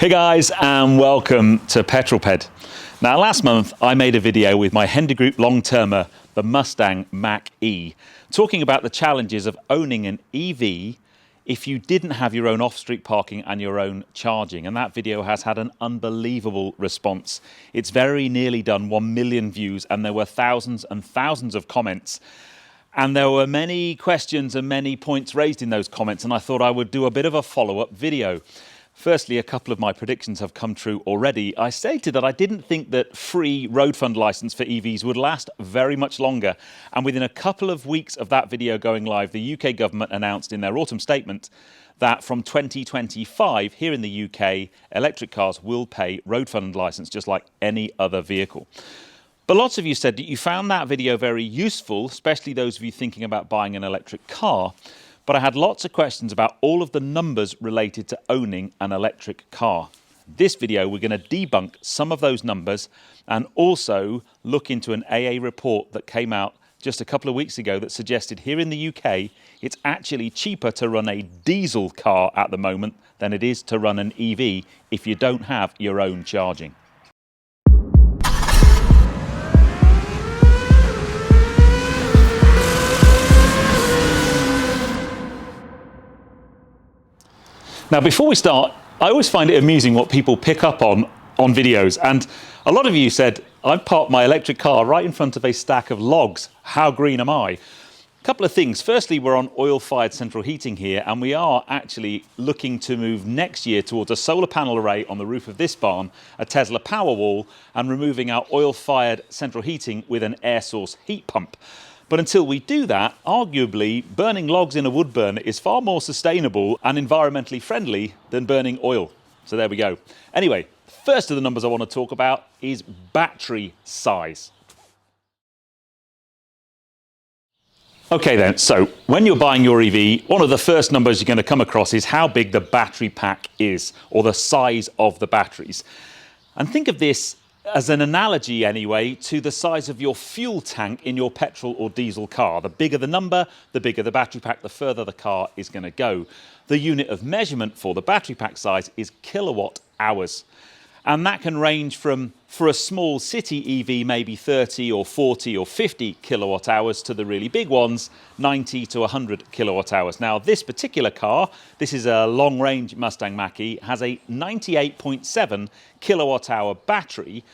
Hey guys, and welcome to Petrol Ped. Now last month I made a video with my Hendy Group long-termer, the Mustang Mach-E, talking about the challenges of owning an EV if you didn't have your own off-street parking and your own charging. And that video has had an unbelievable response. It's very nearly done 1 million views, and there were thousands and thousands of comments. And there were many questions and many points raised in those comments, and I thought I would do a bit of a follow-up video. Firstly, a couple of my predictions have come true already. I stated that I didn't think that free road fund license for EVs would last very much longer. And within a couple of weeks of that video going live, the UK government announced in their autumn statement that from 2025, here in the UK, electric cars will pay road fund license just like any other vehicle. But lots of you said that you found that video very useful, especially those of you thinking about buying an electric car. But I had lots of questions about all of the numbers related to owning an electric car. This video, we're going to debunk some of those numbers and also look into an AA report that came out just a couple of weeks ago that suggested here in the UK, it's actually cheaper to run a diesel car at the moment than it is to run an EV if you don't have your own charging. Now, before we start, I always find it amusing what people pick up on videos. And a lot of you said, I've parked my electric car right in front of a stack of logs. How green am I? A couple of things. Firstly, we're on oil-fired central heating here, and we are actually looking to move next year towards a solar panel array on the roof of this barn, a Tesla Powerwall, and removing our oil-fired central heating with an air source heat pump. But until we do that, arguably, burning logs in a wood burner is far more sustainable and environmentally friendly than burning oil. So there we go. Anyway, first of the numbers I want to talk about is battery size. Okay then, so when you're buying your EV, one of the first numbers you're going to come across is how big the battery pack is, or the size of the batteries. And think of this as an analogy anyway to the size of your fuel tank in your petrol or diesel car. The bigger the number, the bigger the battery pack, the further the car is going to go. The unit of measurement for the battery pack size is kilowatt hours. And that can range from, for a small city EV, maybe 30 or 40 or 50 kilowatt hours to the really big ones, 90 to 100 kilowatt hours. Now, this particular car, this is a long-range Mustang Mach-E, has a 98.7 kilowatt hour battery,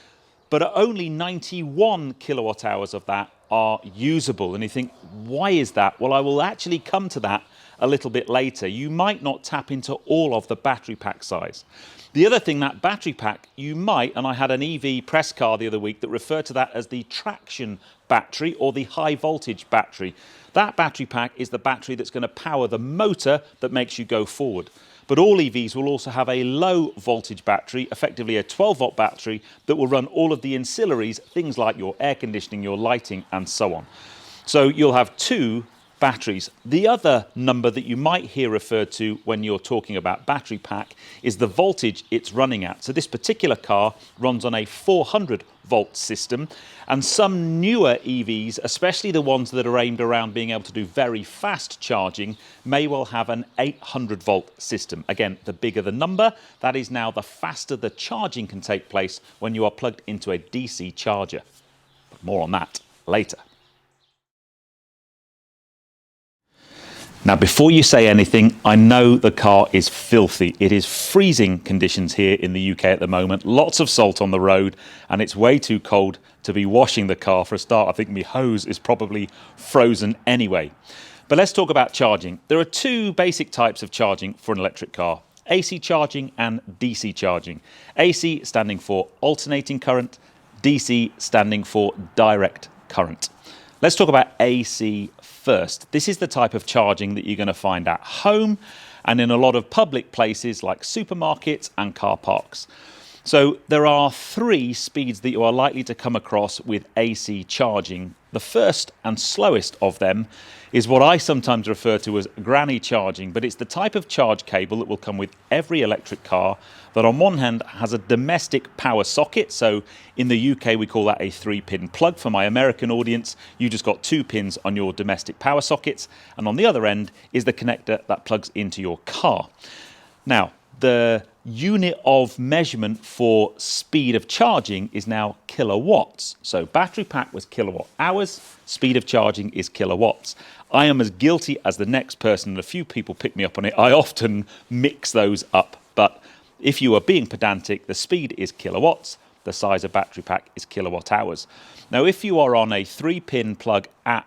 but only 91 kilowatt hours of that are usable. And you think, why is that? Well, I will actually come to that a little bit later. You might not tap into all of the battery pack size. The other thing, that battery pack, you might, and I had an EV press car the other week that referred to that as the traction battery or the high voltage battery. That battery pack is the battery that's going to power the motor that makes you go forward. But all EVs will also have a low voltage battery, effectively a 12-volt battery that will run all of the ancillaries, things like your air conditioning, your lighting, and so on. So you'll have two batteries. The other number that you might hear referred to when you're talking about battery pack is the voltage it's running at. So this particular car runs on a 400 volt system, and some newer EVs, especially the ones that are aimed around being able to do very fast charging, may well have an 800 volt system. Again, the bigger the number, that is now the faster the charging can take place when you are plugged into a DC charger. But more on that later. Now, before you say anything, I know the car is filthy. It is freezing conditions here in the UK at the moment. Lots of salt on the road, and it's way too cold to be washing the car. For a start, I think my hose is probably frozen anyway. But let's talk about charging. There are two basic types of charging for an electric car: AC charging and DC charging. AC standing for alternating current, DC standing for direct current. Let's talk about AC first. This is the type of charging that you're going to find at home and in a lot of public places like supermarkets and car parks. So there are three speeds that you are likely to come across with AC charging. The first and slowest of them is what I sometimes refer to as granny charging, but it's the type of charge cable that will come with every electric car that on one hand has a domestic power socket. So in the UK we call that a 3-pin plug. For my American audience, you just got 2 pins on your domestic power sockets, and on the other end is the connector that plugs into your car. Now, the unit of measurement for speed of charging is now kilowatts. So battery pack was kilowatt hours, speed of charging is kilowatts. I am as guilty as the next person, and a few people pick me up on it. I often mix those up, but if you are being pedantic, the speed is kilowatts, the size of battery pack is kilowatt hours. Now, if you are on a 3-pin plug at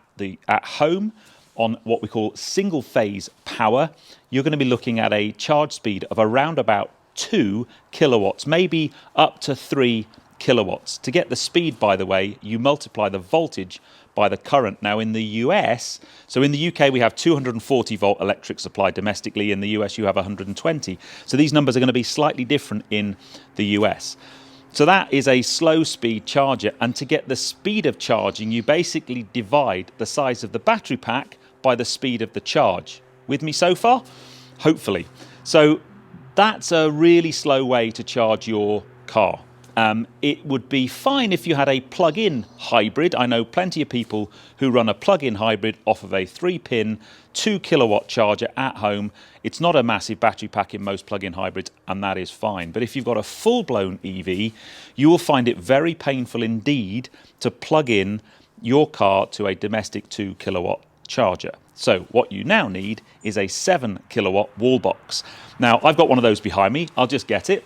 home, on what we call single phase power, you're going to be looking at a charge speed of around about 2 kilowatts, maybe up to 3 kilowatts. To get the speed, by the way, you multiply the voltage by the current. Now in the US, so in the UK we have 240 volt electric supply domestically, in the US you have 120. So these numbers are going to be slightly different in the US. So that is a slow speed charger, and to get the speed of charging you basically divide the size of the battery pack by the speed of the charge. With me so far? Hopefully. So that's a really slow way to charge your car. It would be fine if you had a plug-in hybrid. I know plenty of people who run a plug-in hybrid off of a 3-pin, 2 kilowatt charger at home. It's not a massive battery pack in most plug-in hybrids, and that is fine. But if you've got a full-blown EV, you will find it very painful indeed to plug in your car to a domestic 2 kilowatt charger. So what you now need is a 7 kilowatt wall box. Now I've got one of those behind me. I'll just get it.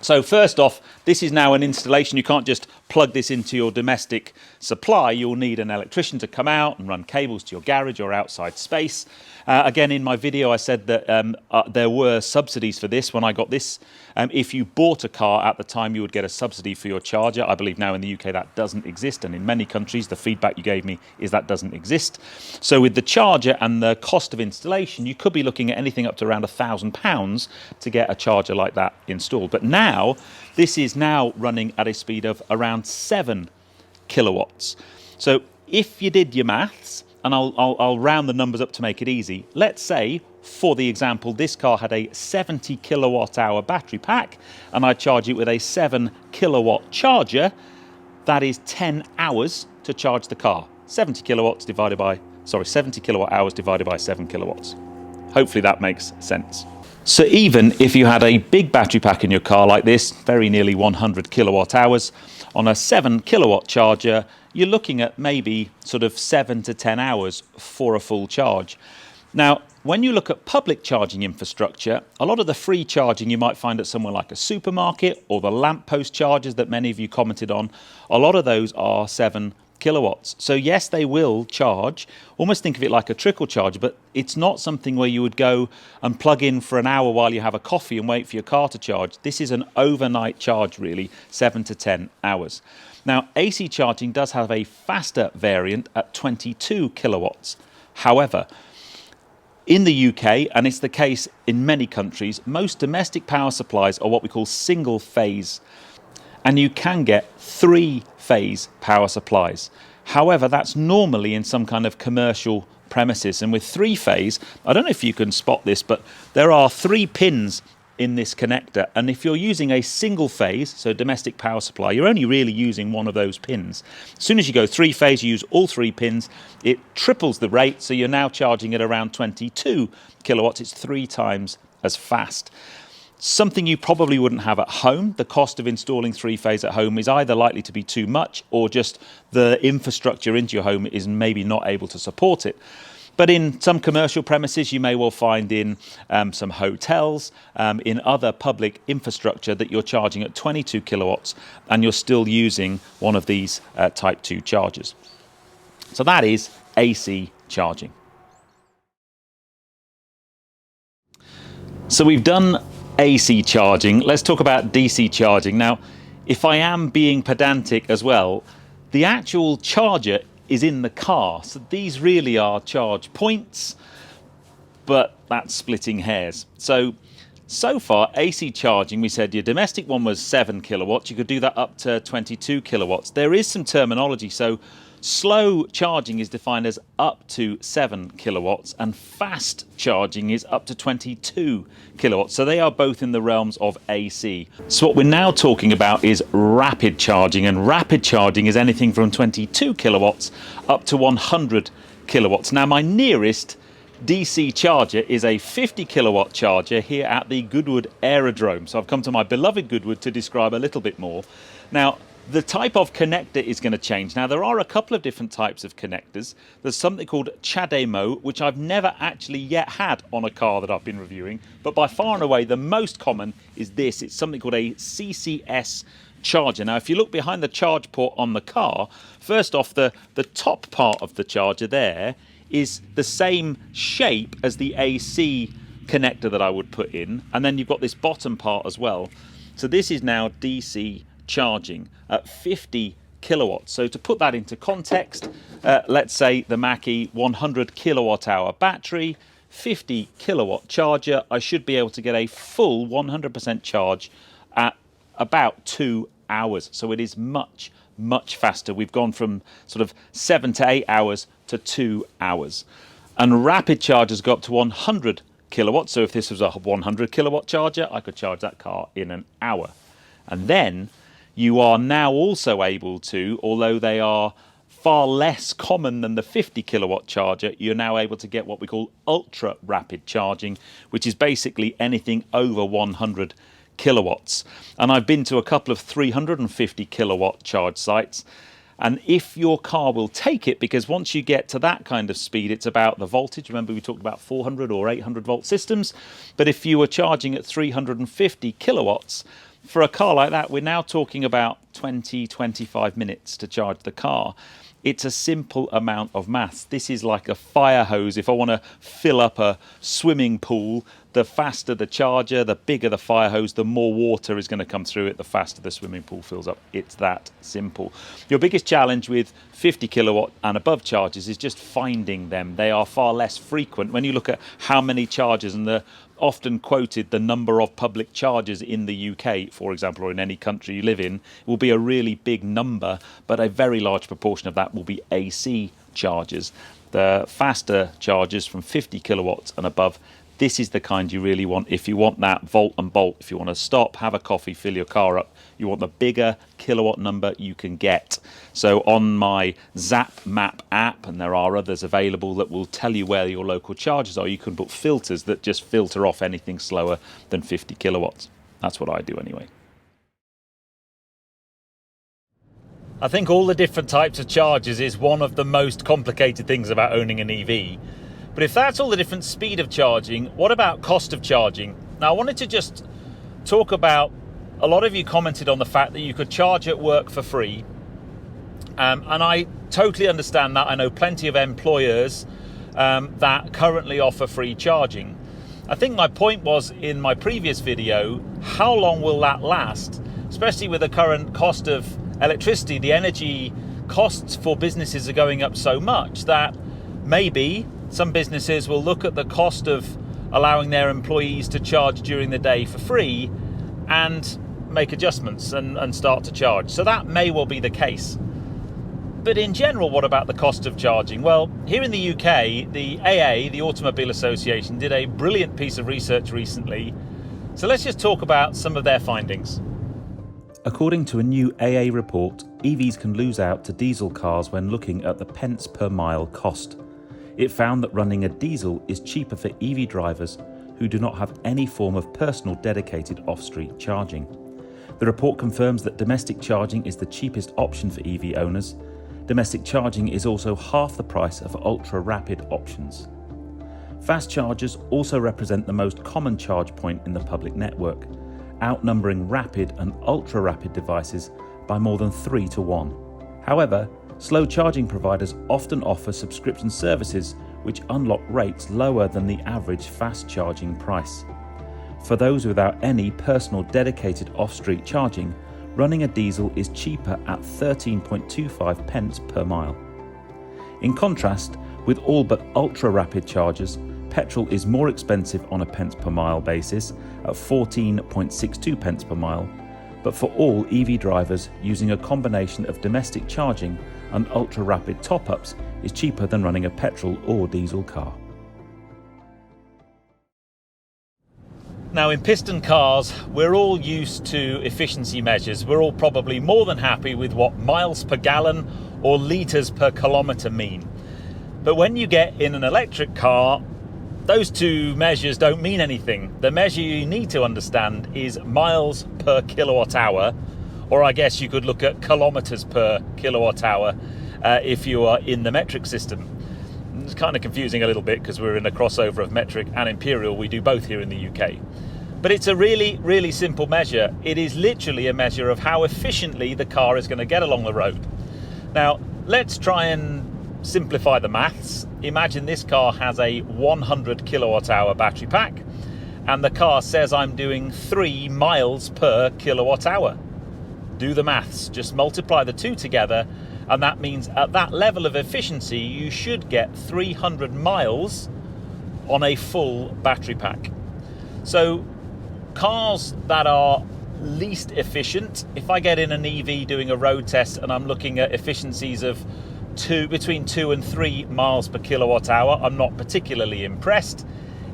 So first off, this is now an installation. You can't just plug this into your domestic supply. You'll need an electrician to come out and run cables to your garage or outside space. Again, in my video, I said that there were subsidies for this when I got this. If you bought a car at the time, you would get a subsidy for your charger. I believe now in the UK that doesn't exist, and in many countries the feedback you gave me is that doesn't exist. So with the charger and the cost of installation, you could be looking at anything up to around £1,000 to get a charger like that installed. But now, this is now running at a speed of around 7 kilowatts. So if you did your maths, and I'll round the numbers up to make it easy. Let's say, for the example, this car had a 70 kilowatt hour battery pack, and I charge it with a 7 kilowatt charger. That is 10 hours to charge the car. 70 kilowatt hours divided by 7 kilowatts. Hopefully that makes sense. So even if you had a big battery pack in your car like this, very nearly 100 kilowatt hours, on a 7 kilowatt charger, you're looking at maybe sort of 7 to 10 hours for a full charge. Now, when you look at public charging infrastructure, a lot of the free charging you might find at somewhere like a supermarket, or the lamppost chargers that many of you commented on, a lot of those are 7 kilowatts. So yes, they will charge. Almost think of it like a trickle charger, but it's not something where you would go and plug in for an hour while you have a coffee and wait for your car to charge. This is an overnight charge, really, 7 to 10 hours. Now, AC charging does have a faster variant at 22 kilowatts. However, in the UK, and it's the case in many countries, most domestic power supplies are what we call single phase, and you can get 3-phase power supplies. However, that's normally in some kind of commercial premises, and with 3-phase, I don't know if you can spot this, but there are 3 pins in this connector, and if you're using a single phase, so domestic power supply, you're only really using one of those pins. As soon as you go 3-phase, you use all 3 pins, it triples the rate, so you're now charging at around 22 kilowatts. It's 3 times as fast. Something you probably wouldn't have at home. The cost of installing 3-phase at home is either likely to be too much, or just the infrastructure into your home is maybe not able to support it. But in some commercial premises, you may well find in some hotels, in other public infrastructure, that you're charging at 22 kilowatts and you're still using one of these Type 2 chargers. So that is AC charging. So we've done AC charging. Let's talk about DC charging. Now, if I am being pedantic as well, the actual charger is in the car. So these really are charge points, but that's splitting hairs. So far, AC charging, we said your domestic one was 7 kilowatts. You could do that up to 22 kilowatts. There is some terminology. So slow charging is defined as up to 7 kilowatts, and fast charging is up to 22 kilowatts. So they are both in the realms of AC. So what we're now talking about is rapid charging, and rapid charging is anything from 22 kilowatts up to 100 kilowatts. Now, my nearest DC charger is a 50 kilowatt charger here at the Goodwood Aerodrome. So I've come to my beloved Goodwood to describe a little bit more. Now, the type of connector is going to change. Now, there are a couple of different types of connectors. There's something called CHAdeMO, which I've never actually yet had on a car that I've been reviewing. But by far and away, the most common is this. It's something called a CCS charger. Now, if you look behind the charge port on the car, first off, the top part of the charger there is the same shape as the AC connector that I would put in. And then you've got this bottom part as well. So this is now DC charging at 50 kilowatts. So to put that into context, let's say the Mackie 100 kilowatt hour battery, 50 kilowatt charger, I should be able to get a full 100% charge at about 2 hours. So it is much faster. We've gone from sort of 7 to 8 hours to 2 hours. And rapid chargers go up to 100 kilowatts. So if this was a 100 kilowatt charger, I could charge that car in an hour. And then you are now also able to, although they are far less common than the 50 kilowatt charger, you're now able to get what we call ultra rapid charging, which is basically anything over 100 kilowatts. And I've been to a couple of 350 kilowatt charge sites. And if your car will take it, because once you get to that kind of speed, it's about the voltage. Remember, we talked about 400 or 800 volt systems. But if you were charging at 350 kilowatts, for a car like that, we're now talking about 20-25 minutes to charge the car. It's a simple amount of maths. This is like a fire hose. If I want to fill up a swimming pool, the faster the charger, the bigger the fire hose, the more water is going to come through it, the faster the swimming pool fills up. It's that simple. Your biggest challenge with 50 kilowatt and above chargers is just finding them. They are far less frequent. When you look at how many chargers and the often quoted the number of public chargers in the UK, for example, or in any country you live in, will be a really big number, but a very large proportion of that will be AC chargers. The faster chargers from 50 kilowatts and above, this is the kind you really want if you want that volt and bolt. If you want to stop, have a coffee, fill your car up, you want the bigger kilowatt number you can get. So on my Zap Map app, and there are others available that will tell you where your local chargers are, you can put filters that just filter off anything slower than 50 kilowatts. That's what I do anyway. I think all the different types of chargers is one of the most complicated things about owning an EV. But if that's all the different speed of charging, what about cost of charging? Now, I wanted to just talk about, a lot of you commented on the fact that you could charge at work for free. And I totally understand that. I know plenty of employers that currently offer free charging. I think my point was in my previous video, how long will that last? Especially with the current cost of electricity, the energy costs for businesses are going up so much that maybe some businesses will look at the cost of allowing their employees to charge during the day for free and make adjustments and start to charge. So that may well be the case. But in general, what about the cost of charging? Well, here in the UK, the AA, the Automobile Association, did a brilliant piece of research recently. So let's just talk about some of their findings. According to a new AA report, EVs can lose out to diesel cars when looking at the pence per mile cost. It found that running a diesel is cheaper for EV drivers who do not have any form of personal dedicated off-street charging. The report confirms that domestic charging is the cheapest option for EV owners. Domestic charging is also half the price of ultra-rapid options. Fast chargers also represent the most common charge point in the public network, outnumbering rapid and ultra-rapid devices by more than 3 to 1. However, slow charging providers often offer subscription services which unlock rates lower than the average fast charging price. For those without any personal dedicated off-street charging, running a diesel is cheaper at 13.25 pence per mile. In contrast, with all but ultra-rapid chargers, petrol is more expensive on a pence per mile basis at 14.62 pence per mile, but for all EV drivers, using a combination of domestic charging and ultra-rapid top-ups is cheaper than running a petrol or diesel car. Now, in piston cars, we're all used to efficiency measures. We're all probably more than happy with what miles per gallon or litres per kilometre mean. But when you get in an electric car, those two measures don't mean anything. The measure you need to understand is miles per kilowatt hour, or I guess you could look at kilometers per kilowatt hour if you are in the metric system. It's kind of confusing a little bit because we're in a crossover of metric and imperial. We do both here in the UK. But it's a really, really simple measure. It is literally a measure of how efficiently the car is going to get along the road. Now, let's try and simplify the maths. Imagine this car has a 100 kilowatt hour battery pack and the car says I'm doing 3 miles per kilowatt hour. Do the maths, just multiply the two together, and that means at that level of efficiency you should get 300 miles on a full battery pack. So cars that are least efficient, if I get in an EV doing a road test and I'm looking at efficiencies of between 2 and 3 miles per kilowatt hour, I'm not particularly impressed.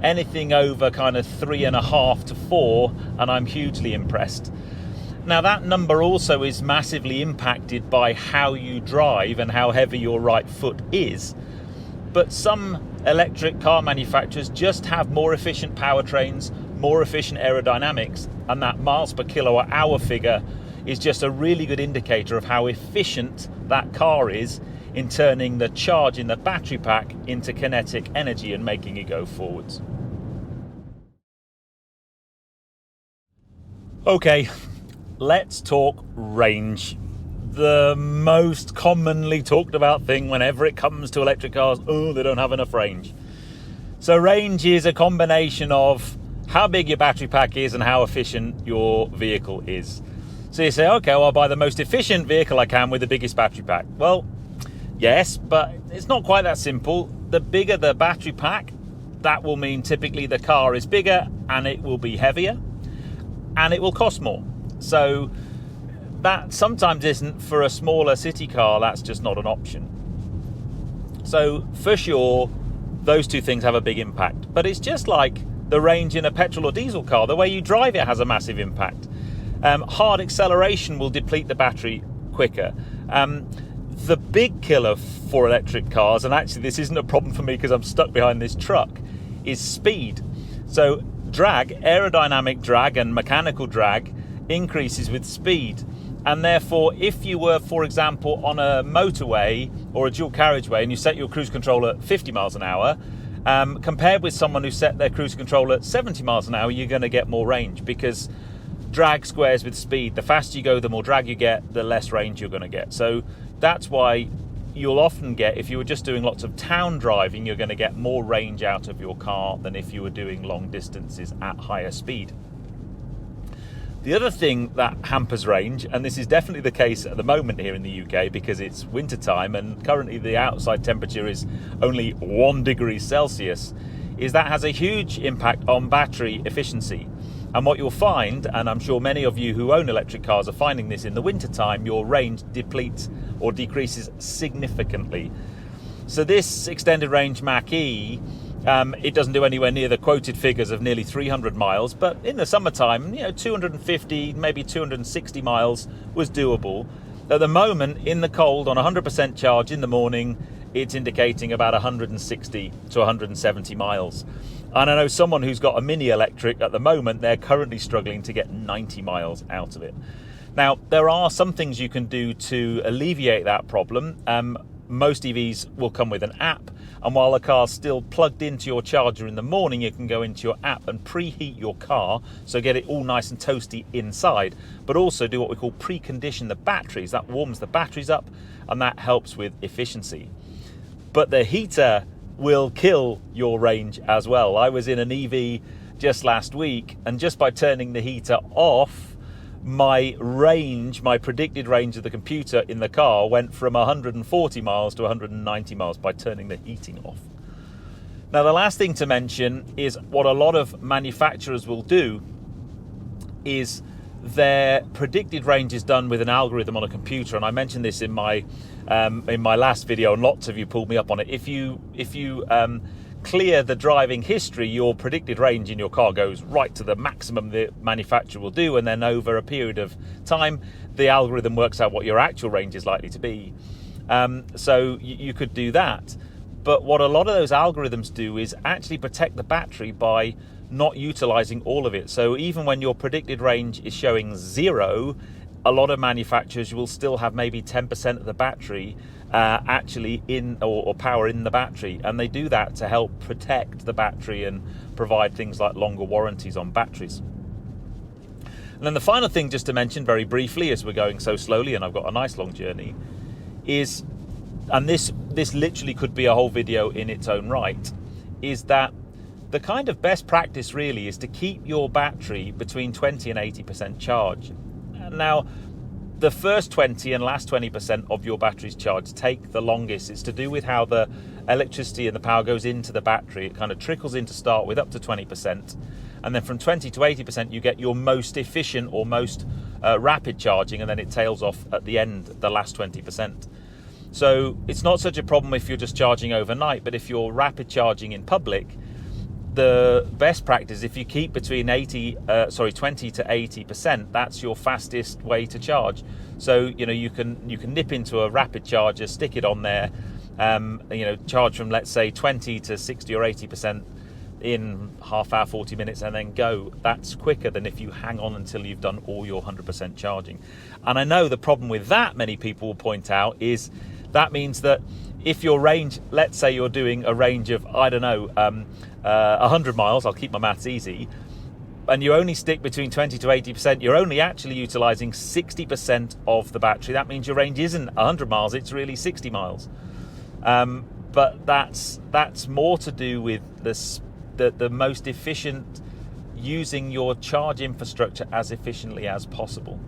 Anything over kind of 3.5 to 4 and I'm hugely impressed. Now that number also is massively impacted by how you drive and how heavy your right foot is. But some electric car manufacturers just have more efficient powertrains, more efficient aerodynamics, and that miles per kilowatt hour figure is just a really good indicator of how efficient that car is in turning the charge in the battery pack into kinetic energy and making it go forwards. Okay, let's talk range. The most commonly talked about thing whenever it comes to electric cars, they don't have enough range. So range is a combination of how big your battery pack is and how efficient your vehicle is. So you say, okay, well, I'll buy the most efficient vehicle I can with the biggest battery pack. Well, yes, but it's not quite that simple. The bigger the battery pack, that will mean typically the car is bigger and it will be heavier and it will cost more. So that sometimes isn't for a smaller city car, that's just not an option. So for sure, those two things have a big impact. But it's just like the range in a petrol or diesel car. The way you drive it has a massive impact. Hard acceleration will deplete the battery quicker. The big killer for electric cars, and actually this isn't a problem for me because I'm stuck behind this truck, is speed. So drag, aerodynamic drag and mechanical drag increases with speed. And therefore, if you were, for example, on a motorway or a dual carriageway and you set your cruise control at 50 miles an hour, compared with someone who set their cruise control at 70 miles an hour, you're going to get more range because drag squares with speed. The faster you go, the more drag you get, the less range you're going to get. So that's why you'll often get, if you were just doing lots of town driving, you're going to get more range out of your car than if you were doing long distances at higher speed. The other thing that hampers range, and this is definitely the case at the moment here in the UK because it's winter time and currently the outside temperature is only 1 degree Celsius, is that has a huge impact on battery efficiency. And what you'll find, and I'm sure many of you who own electric cars are finding this in the winter time, your range depletes or decreases significantly. So this extended range Mach-E, it doesn't do anywhere near the quoted figures of nearly 300 miles, but in the summertime, 250, maybe 260 miles was doable. At the moment, in the cold, on 100% charge in the morning, it's indicating about 160 to 170 miles. And I know someone who's got a mini electric at the moment, they're currently struggling to get 90 miles out of it. Now, there are some things you can do to alleviate that problem. Most EVs will come with an app, and while the car's still plugged into your charger in the morning, you can go into your app and preheat your car, so get it all nice and toasty inside, but also do what we call precondition the batteries. That warms the batteries up, and that helps with efficiency. But the heater will kill your range as well. I was in an EV just last week, and just by turning the heater off, my range, my predicted range of the computer in the car went from 140 miles to 190 miles by turning the heating off. Now, the last thing to mention is what a lot of manufacturers will do is their predicted range is done with an algorithm on a computer, and I mentioned this in my last video, and lots of you pulled me up on it. If you clear the driving history, your predicted range in your car goes right to the maximum the manufacturer will do, and then over a period of time, the algorithm works out what your actual range is likely to be. So you could do that. But what a lot of those algorithms do is actually protect the battery by not utilizing all of it. So even when your predicted range is showing 0, a lot of manufacturers will still have maybe 10% of the battery actually in or power in the battery, and they do that to help protect the battery and provide things like longer warranties on batteries. And then the final thing just to mention very briefly, as we're going so slowly and I've got a nice long journey, is, and this literally could be a whole video in its own right, is that the kind of best practice really is to keep your battery between 20 and 80% charge. Now, the first 20 and last 20% of your battery's charge take the longest. It's to do with how the electricity and the power goes into the battery. It kind of trickles in to start with up to 20%. And then from 20 to 80%, you get your most efficient or most rapid charging, and then it tails off at the end, the last 20%. So it's not such a problem if you're just charging overnight, but if you're rapid charging in public, the best practice, if you keep between 20 to 80%, that's your fastest way to charge. So you can nip into a rapid charger, stick it on there, charge from, let's say, 20 to 60 or 80% in half hour, 40 minutes, and then go. That's quicker than if you hang on until you've done all your 100% charging. And I know the problem with that, many people will point out, is that means that if your range, let's say you're doing a range of, 100 miles, I'll keep my maths easy, and you only stick between 20 to 80%, you're only actually utilizing 60% of the battery. That means your range isn't 100 miles, it's really 60 miles. But that's more to do with the most efficient, using your charge infrastructure as efficiently as possible.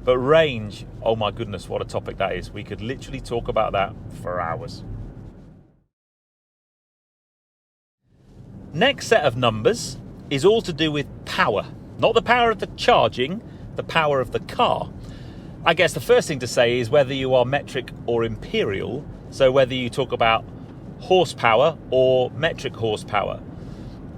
But range, oh my goodness, what a topic that is. We could literally talk about that for hours. Next set of numbers is all to do with power. Not the power of the charging, the power of the car. I guess the first thing to say is whether you are metric or imperial, so whether you talk about horsepower or metric horsepower.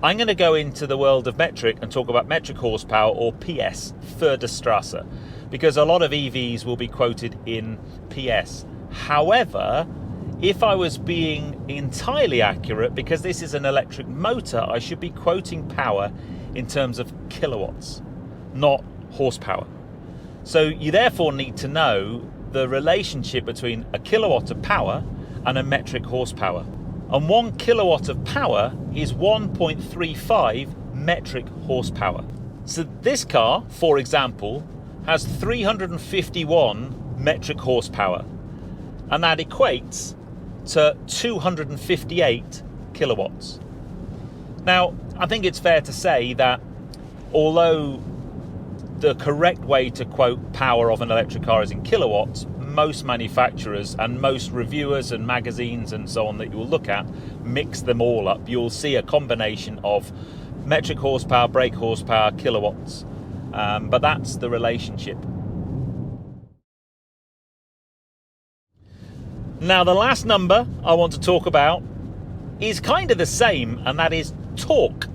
I'm going to go into the world of metric and talk about metric horsepower, or PS, Förderstrasse, because a lot of EVs will be quoted in PS. However, if I was being entirely accurate, because this is an electric motor, I should be quoting power in terms of kilowatts, not horsepower. So you therefore need to know the relationship between a kilowatt of power and a metric horsepower. And 1 kilowatt of power is 1.35 metric horsepower. So this car, for example, has 351 metric horsepower, and that equates to 258 kilowatts. Now, I think it's fair to say that although the correct way to quote power of an electric car is in kilowatts, most manufacturers and most reviewers and magazines and so on that you will look at mix them all up. You'll see a combination of metric horsepower, brake horsepower, kilowatts, but that's the relationship. Now, the last number I want to talk about is kind of the same, and that is torque.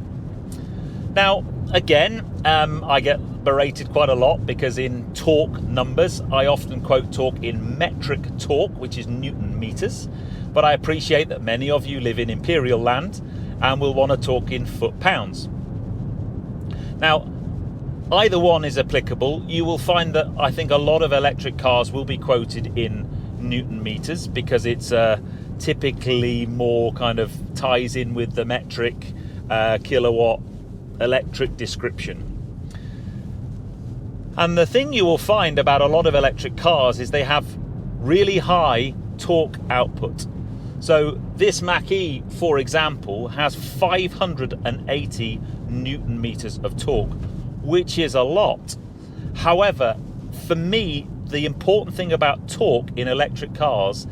Now, again, I get berated quite a lot because in torque numbers, I often quote torque in metric torque, which is Newton meters. But I appreciate that many of you live in imperial land and will want to talk in foot pounds. Now, either one is applicable. You will find that I think a lot of electric cars will be quoted in Newton meters because it's typically more kind of ties in with the metric kilowatt electric description. And the thing you will find about a lot of electric cars is they have really high torque output. So this Mach-E, for example, has 580 Newton meters of torque, which is a lot. However, for me, the important thing about torque in electric cars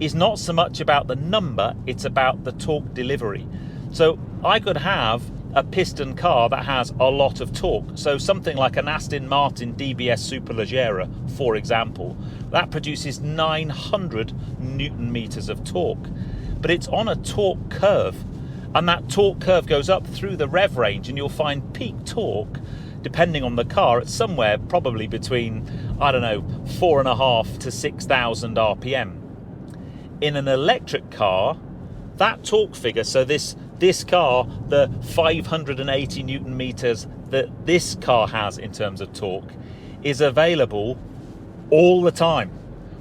is not so much about the number, it's about the torque delivery. So I could have a piston car that has a lot of torque. So something like an Aston Martin DBS Superleggera, for example, that produces 900 Newton meters of torque. But it's on a torque curve, and that torque curve goes up through the rev range, and you'll find peak torque, depending on the car, at somewhere probably between, 4.5 to 6,000 RPM. In an electric car, that torque figure, so this car, the 580 Newton meters that this car has in terms of torque, is available all the time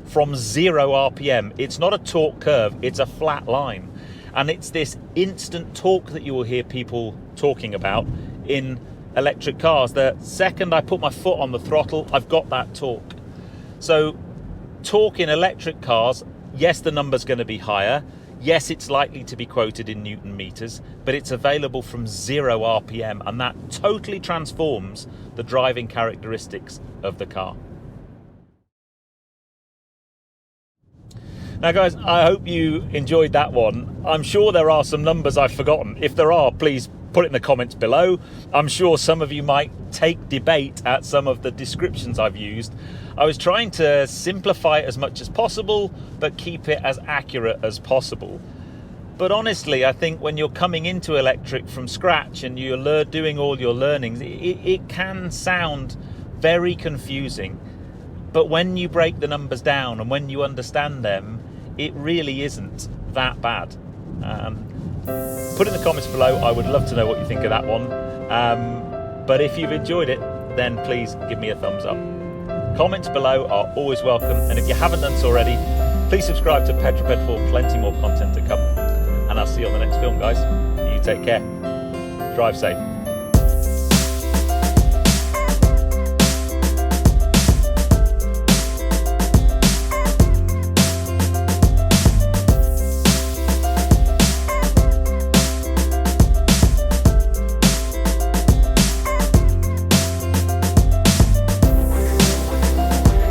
from 0 RPM. It's not a torque curve, it's a flat line. And it's this instant torque that you will hear people talking about in electric cars. The second I put my foot on the throttle, I've got that torque. So torque in electric cars, yes, the number's going to be higher. Yes, it's likely to be quoted in Newton meters, but it's available from 0 RPM, and that totally transforms the driving characteristics of the car. Now guys, I hope you enjoyed that one. I'm sure there are some numbers I've forgotten. If there are, please put it in the comments below. I'm sure some of you might take debate at some of the descriptions I've used. I was trying to simplify it as much as possible, but keep it as accurate as possible. But honestly, I think when you're coming into electric from scratch and you're doing all your learnings, it can sound very confusing. But when you break the numbers down and when you understand them, it really isn't that bad. Put in the comments below. I would love to know what you think of that one. But if you've enjoyed it, then please give me a thumbs up. Comments below are always welcome. And if you haven't done so already, please subscribe to Petrol Ped for plenty more content to come. And I'll see you on the next film, guys. You take care. Drive safe.